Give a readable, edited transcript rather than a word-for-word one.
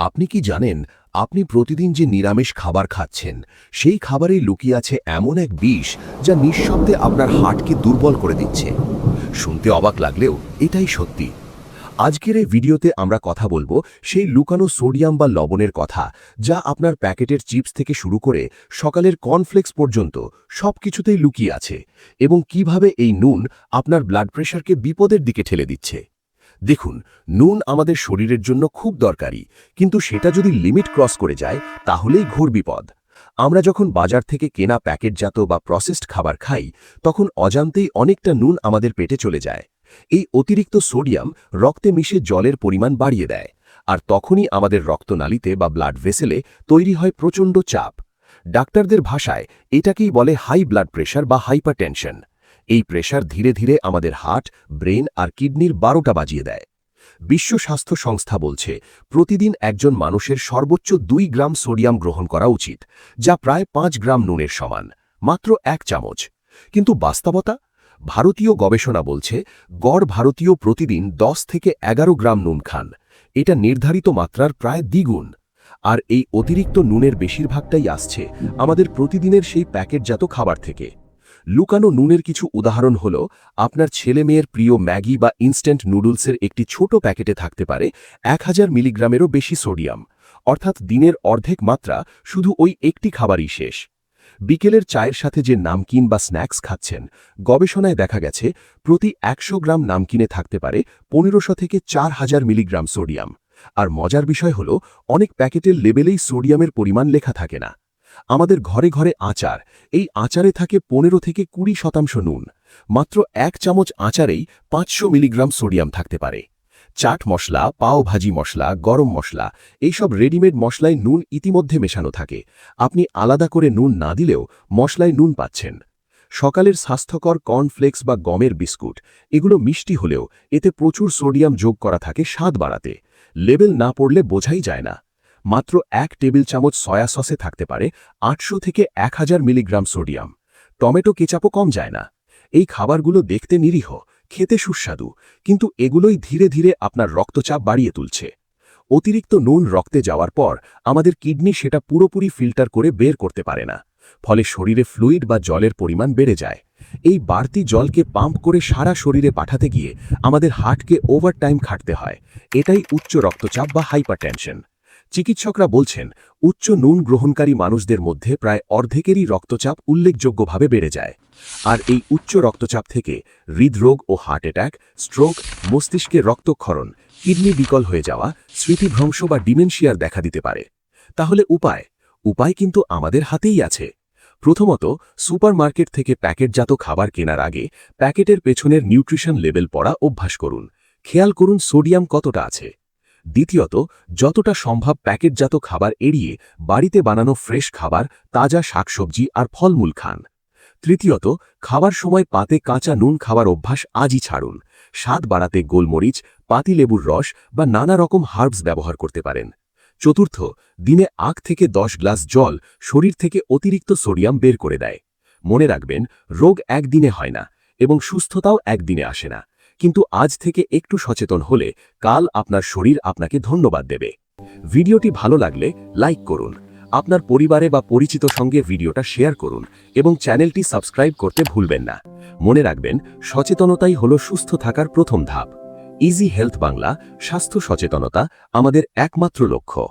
আপনি কি জানেন আপনি প্রতিদিন যে নিরামিষ খাবার খাচ্ছেন সেই খাবারেই লুকিয়ে আছে এমন এক বিষ যা নিঃশব্দে আপনার হার্টকে দুর্বল করে দিচ্ছে। শুনতে অবাক লাগলেও এটাই সত্যি। আজকের এই ভিডিওতে আমরা কথা বলবো সেই লুকানো সোডিয়াম বা লবণের কথা, যা আপনার প্যাকেটের চিপস থেকে শুরু করে সকালের কর্নফ্লেক্স পর্যন্ত সবকিছুতেই লুকিয়ে আছে, এবং কিভাবে এই নুন আপনার ব্লাড প্রেশারকে বিপদের দিকে ঠেলে দিচ্ছে। দেখুন, নুন আমাদের শরীরের জন্য খুব দরকারি, কিন্তু সেটা যদি লিমিট ক্রস করে যায় তাহলেই ঘোর বিপদ। আমরা যখন বাজার থেকে কেনা প্যাকেটজাত বা প্রসেসড খাবার খাই, তখন অজান্তেই অনেকটা নুন আমাদের পেটে চলে যায়। এই অতিরিক্ত সোডিয়াম রক্তে মিশে জলের পরিমাণ বাড়িয়ে দেয়, আর তখনই আমাদের রক্তনালীতে বা ব্লাড ভেসেলে তৈরি হয় প্রচণ্ড চাপ। ডাক্তারদের ভাষায় এটাকেই বলে হাই ব্লাড প্রেশার বা হাইপারটেনশন। এই প্রেশার ধীরে ধীরে আমাদের হার্ট, ব্রেন আর কিডনির 12টা বাজিয়ে দেয়। বিশ্ব স্বাস্থ্য সংস্থা বলছে প্রতিদিন একজন মানুষের সর্বোচ্চ 2 গ্রাম সোডিয়াম গ্রহণ করা উচিত, যা প্রায় 5 গ্রাম নুনের সমান, মাত্র 1 চামচ। কিন্তু বাস্তবতা? ভারতীয় গবেষণা বলছে গড় ভারতীয় প্রতিদিন 10 থেকে 11 গ্রাম নুন খান। এটা নির্ধারিত মাত্রার প্রায় দ্বিগুণ। আর এই অতিরিক্ত নুনের বেশিরভাগটাই আসছে আমাদের প্রতিদিনের সেই প্যাকেটজাত খাবার থেকে। লুকানো নুনের কিছু উদাহরণ হল, আপনার ছেলে মেয়ের প্রিয় ম্যাগি বা ইনস্ট্যান্ট নুডলসের একটি ছোট প্যাকেটে থাকতে পারে 1000 মিলিগ্রামেরও বেশি সোডিয়াম, অর্থাৎ দিনের অর্ধেক মাত্রা শুধু ওই একটি খাবারই শেষ। বিকেলের চায়ের সাথে যে নামকিন বা স্ন্যাক্স খাচ্ছেন, গবেষণায় দেখা গেছে প্রতি 100 গ্রাম নামকিনে থাকতে পারে 1500 থেকে 4000 মিলিগ্রাম সোডিয়াম। আর মজার বিষয় হল, অনেক প্যাকেটের লেবেলেই সোডিয়ামের পরিমাণ লেখা থাকে না। আমাদের ঘরে ঘরে আচার, এই আচারে থাকে 15 থেকে 20% নুন। মাত্র 1 চামচ আচারেই 500 মিলিগ্রাম সোডিয়াম থাকতে পারে। চাট মশলা, পাও ভাজি মশলা, গরম মশলা, এইসব রেডিমেড মশলায় নুন ইতিমধ্যে মেশানো থাকে। আপনি আলাদা করে নুন না দিলেও মশলায় নুন পাচ্ছেন। সকালের স্বাস্থ্যকর কর্নফ্লেক্স বা গমের বিস্কুট, এগুলো মিষ্টি হলেও এতে প্রচুর সোডিয়াম যোগ করা থাকে স্বাদ বাড়াতে। লেবেল না পড়লে বোঝাই যায় না। মাত্র 1 টেবিল চামচ সয়া সসে থাকতে পারে 800 থেকে 1000 মিলিগ্রাম সোডিয়াম। টমেটো কেচাপও কম যায় না। এই খাবারগুলো দেখতে নিরীহ, খেতে সুস্বাদু, কিন্তু এগুলোই ধীরে ধীরে আপনার রক্তচাপ বাড়িয়ে তুলছে। অতিরিক্ত নুন রক্তে যাওয়ার পর আমাদের কিডনি সেটা পুরোপুরি ফিল্টার করে বের করতে পারে না। ফলে শরীরে ফ্লুইড বা জলের পরিমাণ বেড়ে যায়। এই বাড়তি জলকে পাম্প করে সারা শরীরে পাঠাতে গিয়ে আমাদের হার্টকে ওভারটাইম খাটতে হয়। এটাই উচ্চ রক্তচাপ বা হাইপারটেনশন। চিকিৎসকরা বলছেন উচ্চ নুন গ্রহণকারী মানুষদের মধ্যে প্রায় অর্ধেকেরই রক্তচাপ উল্লেখযোগ্যভাবে বেড়ে যায়। আর এই উচ্চ রক্তচাপ থেকে হৃদরোগ ও হার্ট অ্যাটাক, স্ট্রোক, মস্তিষ্কে রক্তক্ষরণ, কিডনি বিকল হয়ে যাওয়া, স্মৃতিভ্রংশ বা ডিমেনশিয়ার দেখা দিতে পারে। তাহলে উপায় কিন্তু আমাদের হাতেই আছে। প্রথমত, সুপারমার্কেট থেকে প্যাকেটজাত খাবার কেনার আগে প্যাকেটের পেছনের নিউট্রিশন লেবেল পড়া অভ্যাস করুন। খেয়াল করুন সোডিয়াম কতটা আছে। দ্বিতীয়ত, যতটা সম্ভব প্যাকেটজাত খাবার এড়িয়ে বাড়িতে বানানো ফ্রেশ খাবার, তাজা শাকসবজি আর ফলমূল খান। তৃতীয়ত, খাবার সময় পাতে কাঁচা নুন খাওয়ার অভ্যাস আজই ছাড়ুন। স্বাদ বাড়াতে গোলমরিচ, পাতিলেবুর রস বা নানা রকম হার্বস ব্যবহার করতে পারেন। চতুর্থ, দিনে 8 থেকে 10 গ্লাস জল শরীর থেকে অতিরিক্ত সোডিয়াম বের করে দেয়। মনে রাখবেন, রোগ একদিনে হয় না, এবং সুস্থতাও একদিনে আসে না। কিন্তু আজ থেকে একটু সচেতন হলে কাল আপনার শরীর আপনাকে ধন্যবাদ দেবে। ভিডিওটি ভালো লাগলে লাইক করুন, আপনার পরিবারে বা পরিচিত সঙ্গে ভিডিওটা শেয়ার করুন, এবং চ্যানেলটি সাবস্ক্রাইব করতে ভুলবেন না। মনে রাখবেন, সচেতনতাই হলো সুস্থ থাকার প্রথম ধাপ। ইজি হেলথ বাংলা, স্বাস্থ্য সচেতনতা আমাদের একমাত্র লক্ষ্য।